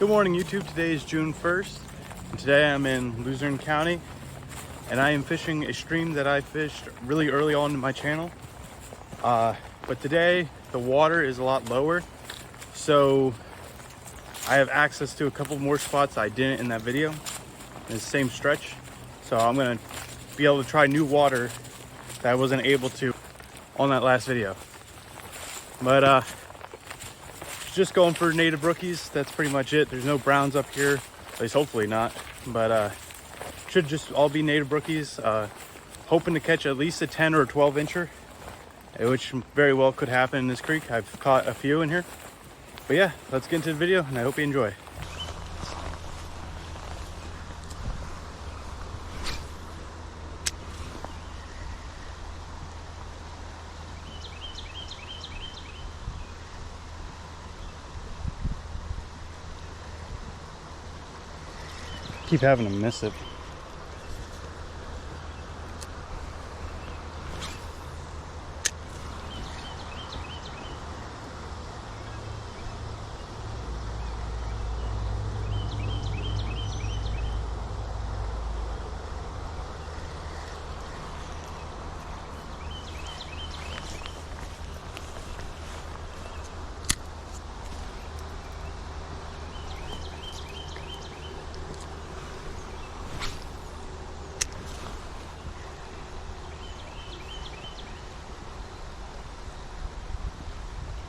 Good morning, YouTube. Today is June 1st, and today I'm in Luzerne County, and I am fishing a stream that I fished really early on in my channel. But today the water is a lot lower, so I have access to a couple more spots I didn't in that video in the same stretch. So I'm gonna be able to try new water that I wasn't able to on that last video. But just going for native brookies. That's pretty much it. There's no browns up here, at least hopefully not, but should just all be native brookies. Hoping to catch at least a 10 or a 12 incher, which very well could happen in this creek. I've caught a few in here. But yeah, let's get into the video, and I hope you enjoy. Keep having to miss it.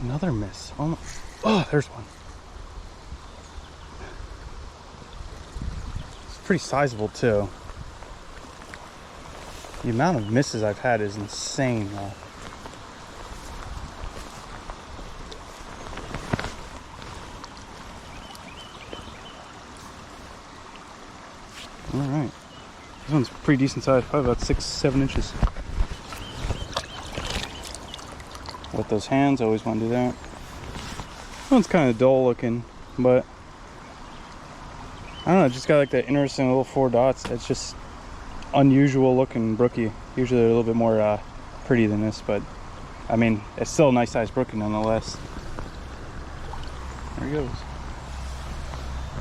Another miss. Oh, oh, there's one. It's pretty sizable too. The amount of misses I've had is insane though. All right. This one's pretty decent size, probably about 6-7 inches. With those hands, I always want to do that. This one's kind of dull looking, but I don't know, just got like that interesting little 4 dots. It's just unusual looking brookie. Usually they're a little bit more pretty than this, but I mean, it's still a nice sized brookie nonetheless. There he goes.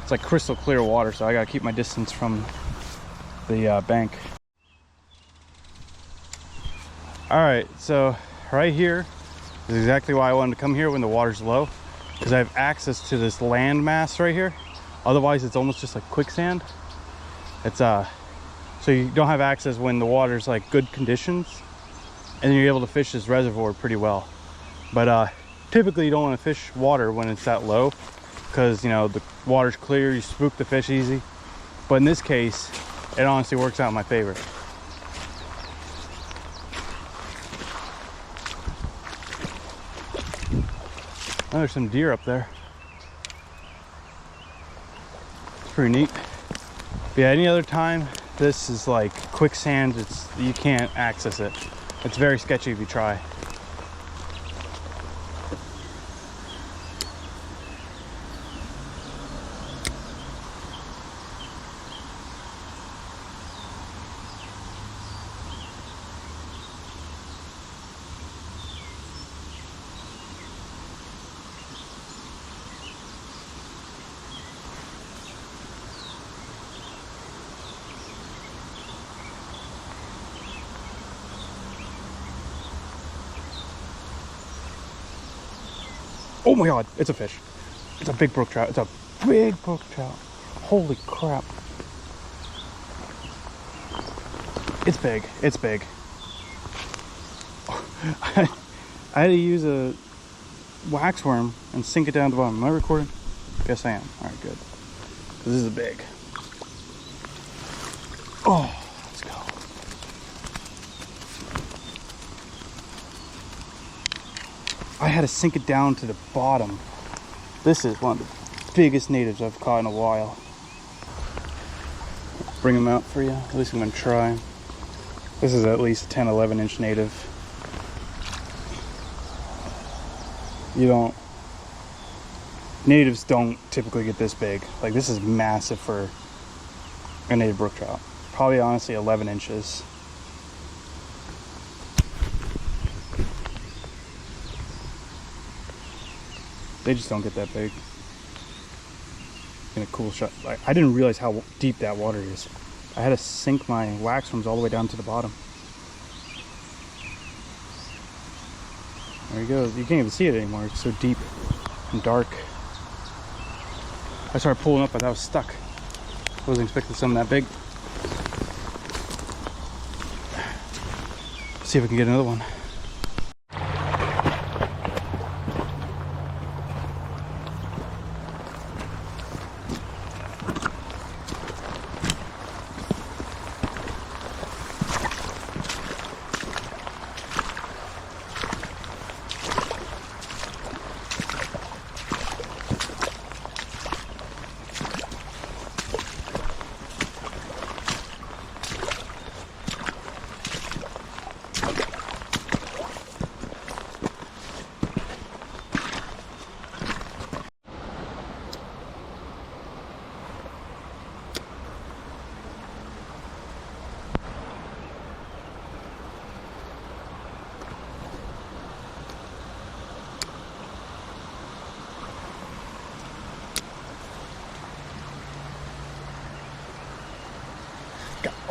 It's like crystal clear water, so I gotta keep my distance from the bank. All right, so right here is exactly why I wanted to come here when the water's low, because I have access to this land mass right here. Otherwise it's almost just like quicksand. It's so you don't have access when the water's like good conditions, and then you're able to fish this reservoir pretty well. But typically you don't want to fish water when it's that low, because you know the water's clear, you spook the fish easy. But in this case it honestly works out in my favor. Oh, there's some deer up there. It's pretty neat. But yeah, any other time, this is like quicksand. You can't access it. It's very sketchy if you try. Oh my god, it's a fish. It's a big brook trout. It's a big brook trout. Holy crap. It's big. It's big. I had to use a wax worm and sink it down to the bottom. Am I recording? Guess I am. Alright, good. This is a big. Oh, let's go. I had to sink it down to the bottom. This is one of the biggest natives I've caught in a while. Bring them out for you. At least I'm gonna try. This is at least a 10-11 inch native. Natives don't typically get this big. Like, this is massive for a native brook trout. Probably honestly 11 inches. They just don't get that big. in a cool shot. I didn't realize how deep that water is. I had to sink my wax worms all the way down to the bottom. There he goes. You can't even see it anymore. It's so deep and dark. I started pulling up, but I was stuck. I wasn't expecting something that big. See if we can get another one.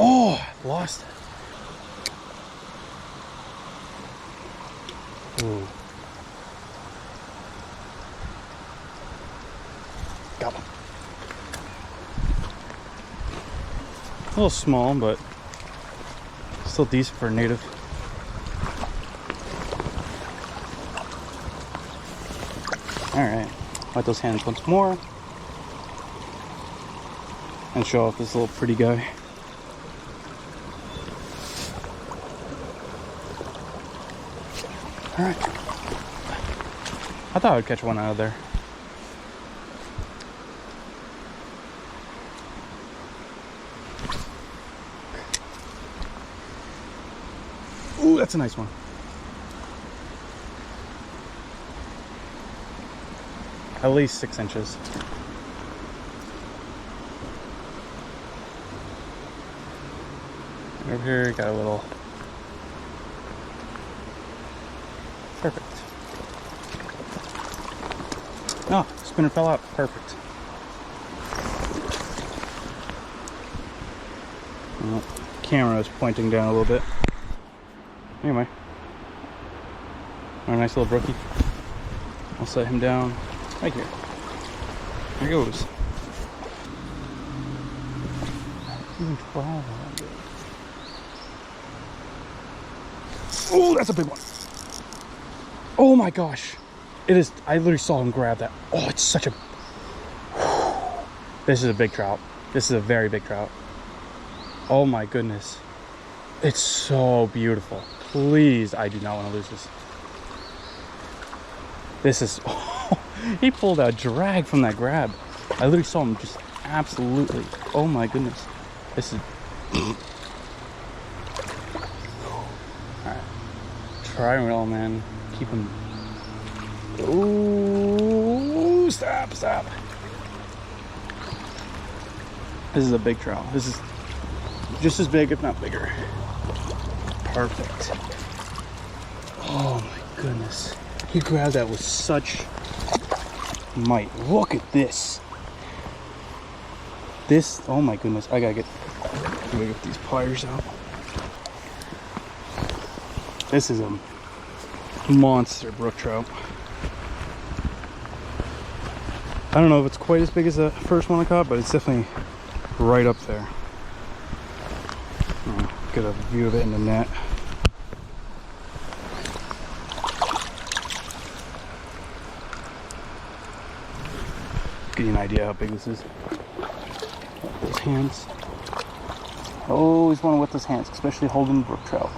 Oh, lost it. Ooh. Got one. A little small, but still decent for a native. Alright, wipe those hands once more. And show off this little pretty guy. Alright. I thought I would catch one out of there. Ooh, that's a nice one. At least 6 inches. Over here, got a little. Perfect. Oh, spinner fell out. Perfect. Well, camera is pointing down a little bit. Anyway, our nice little brookie. I'll set him down right here. There he goes. Oh, that's a big one. Oh my gosh. It is. I literally saw him grab that. Oh, it's such a. This is a big trout. This is a very big trout. Oh my goodness. It's so beautiful. Please, I do not want to lose this. This is. Oh, he pulled a drag from that grab. I literally saw him just absolutely. Oh my goodness. This is. Alright. Try and reel, man. Keep him. Ooh, stop. This is a big trout. This is just as big, if not bigger. Perfect. Oh my goodness. He grabbed that with such might. Look at this. This, oh my goodness. I gotta get these pliers out. This is a monster brook trout. I don't know if it's quite as big as the first one I caught, but it's definitely right up there. Get a view of it in the net. Get you an idea how big this is. Those hands. Always want to whip those hands, especially holding brook trout.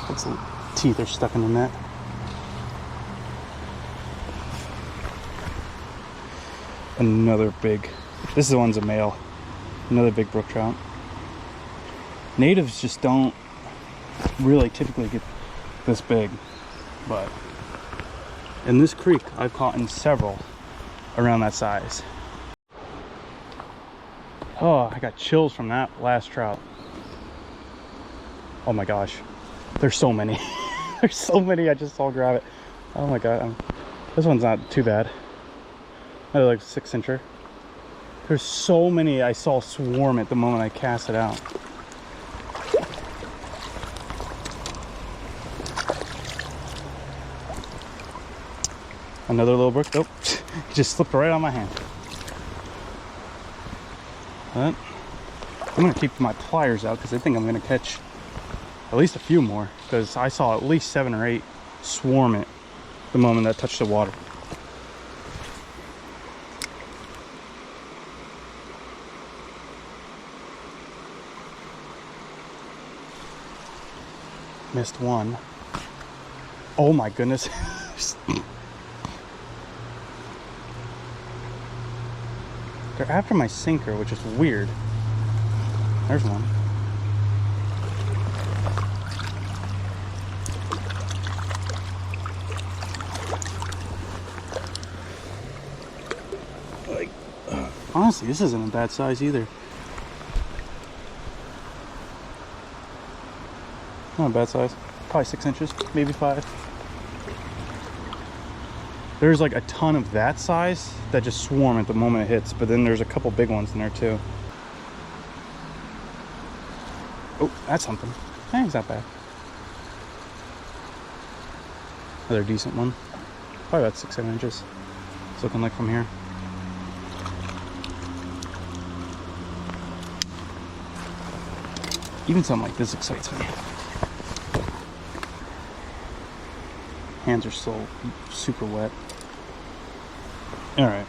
Its teeth are stuck in the net. Another big. This is the one's a male. Another big brook trout. Natives just don't really typically get this big, but in this creek I've caught in several around that size. Oh, I got chills from that last trout. Oh my gosh, there's so many. There's so many. I just saw grab it. Oh my god, This one's not too bad. Another like 6-incher. There's so many I saw swarm at the moment I cast it out. Another little brook. Nope. It just slipped right on my hand. But I'm gonna keep my pliers out because I think I'm gonna catch at least a few more, because I saw at least 7 or 8 swarm it the moment that touched the water. Missed one. Oh my goodness. They're after my sinker, which is weird. There's one. Like, honestly, this isn't a bad size either. Not a bad size. Probably 6 inches, maybe 5. There's like a ton of that size that just swarm at the moment it hits, but then there's a couple big ones in there too. Oh, that's something. It's not bad. Another decent one. Probably about 6-7 inches. It's looking like from here. Even something like this excites me. Hands are still super wet. All right.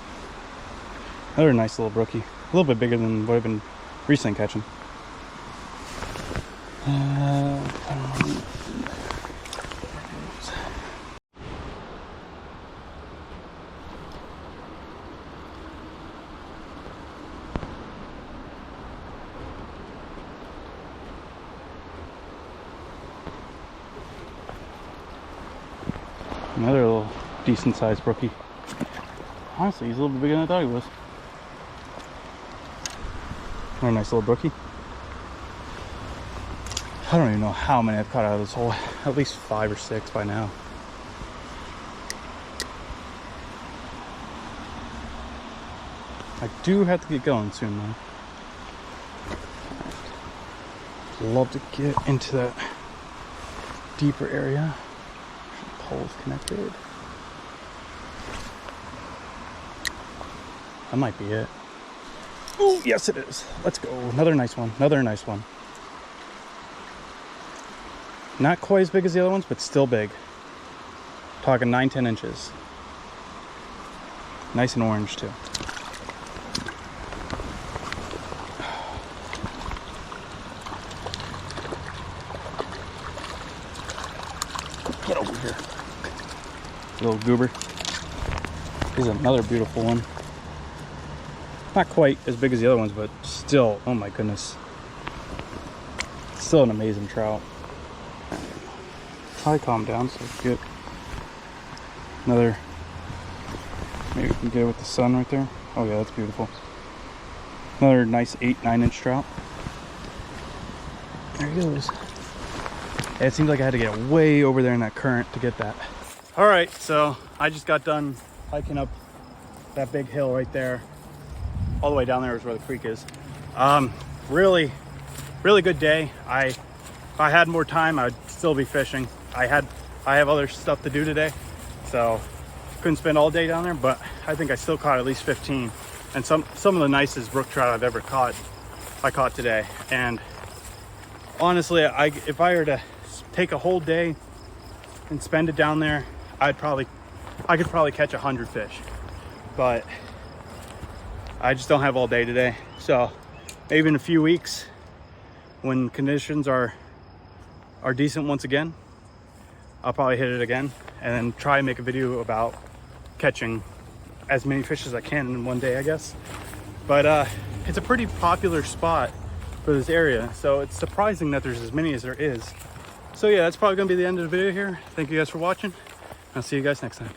Another nice little brookie. A little bit bigger than what I've been recently catching. Another little decent sized brookie. Honestly, he's a little bit bigger than I thought he was. Another nice little brookie. I don't even know how many I've caught out of this hole. At least 5 or 6 by now. I do have to get going soon though. Love to get into that deeper area. Poles connected. That might be it. Oh, yes it is. Let's go. Another nice one. Another nice one. Not quite as big as the other ones, but still big. Talking 9-10 inches. Nice and orange too. Get over here. Little goober. Here's another beautiful one. Not quite as big as the other ones, but still, oh my goodness. Still an amazing trout. Probably calm down so we get another, maybe we can get it with the sun right there. Oh yeah, that's beautiful. Another nice 8-9 inch trout. There he goes. It seems like I had to get way over there in that current to get that. All right, so I just got done hiking up that big hill right there. All the way down there is where the creek is. Really good day. If I had more time, I would still be fishing. I have other stuff to do today, so couldn't spend all day down there, but I think I still caught at least 15. And some of the nicest brook trout I've ever caught, I caught today. And honestly, if I were to take a whole day and spend it down there, I could probably catch 100 fish. But I just don't have all day today. So maybe in a few weeks, when conditions are decent once again, I'll probably hit it again and then try and make a video about catching as many fish as I can in one day, I guess. But it's a pretty popular spot for this area, so it's surprising that there's as many as there is. So yeah, that's probably gonna be the end of the video here. Thank you guys for watching. I'll see you guys next time.